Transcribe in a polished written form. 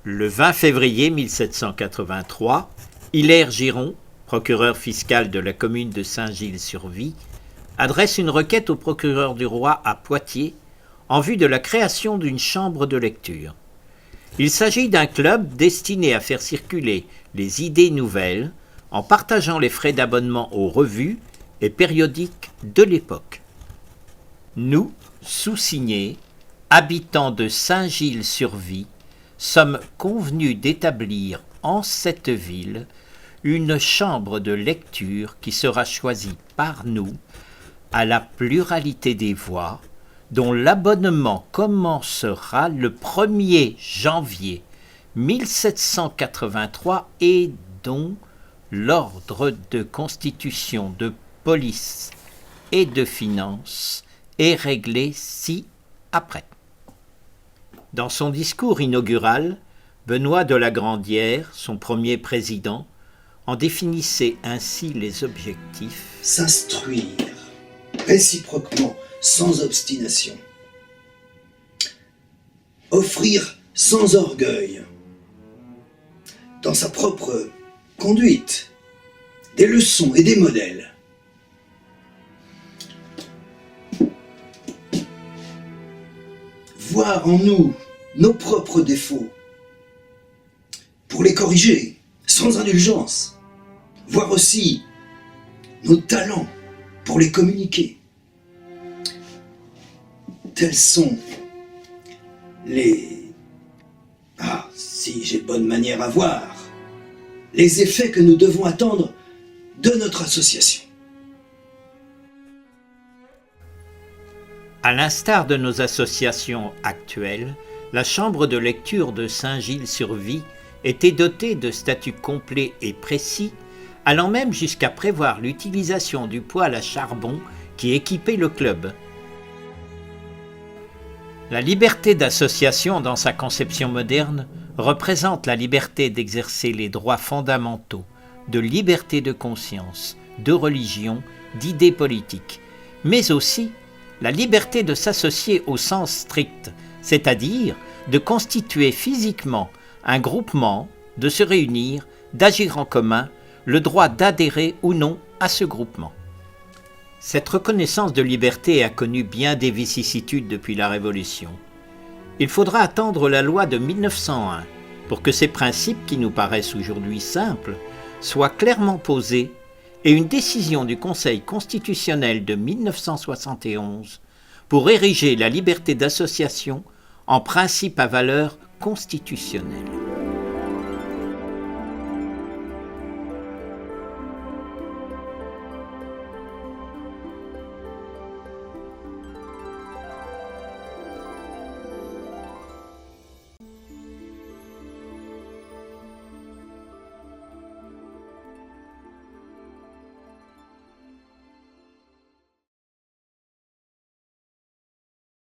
Le 20 février 1783, Hilaire Giron, procureur fiscal de la commune de Saint-Gilles-sur-Vie, adresse une requête au procureur du roi à Poitiers en vue de la création d'une chambre de lecture. Il s'agit d'un club destiné à faire circuler les idées nouvelles en partageant les frais d'abonnement aux revues et périodiques de l'époque. Nous, sous-signés, habitants de Saint-Gilles-sur-Vie, sommes convenus d'établir en cette ville une chambre de lecture qui sera choisie par nous à la pluralité des voix, dont l'abonnement commencera le 1er janvier 1783 et dont l'ordre de constitution de police et de finances est réglé ci-après. Dans son discours inaugural, Benoît de la Grandière, son premier président, en définissait ainsi les objectifs. S'instruire réciproquement, sans obstination. Offrir sans orgueil, dans sa propre conduite, des leçons et des modèles. Voir en nous nos propres défauts pour les corriger sans indulgence. Voir aussi nos talents pour les communiquer. Tels sont les... si j'ai bonne manière à voir, les effets que nous devons attendre de notre association. À l'instar de nos associations actuelles, la chambre de lecture de Saint-Gilles-sur-Vie était dotée de statuts complets et précis, allant même jusqu'à prévoir l'utilisation du poêle à charbon qui équipait le club. La liberté d'association dans sa conception moderne représente la liberté d'exercer les droits fondamentaux de liberté de conscience, de religion, d'idées politiques, mais aussi la liberté de s'associer au sens strict, c'est-à-dire de constituer physiquement un groupement, de se réunir, d'agir en commun, le droit d'adhérer ou non à ce groupement. Cette reconnaissance de liberté a connu bien des vicissitudes depuis la Révolution. Il faudra attendre la loi de 1901 pour que ces principes qui nous paraissent aujourd'hui simples soient clairement posés et une décision du Conseil constitutionnel de 1971 pour ériger la liberté d'association en principe à valeur constitutionnelle.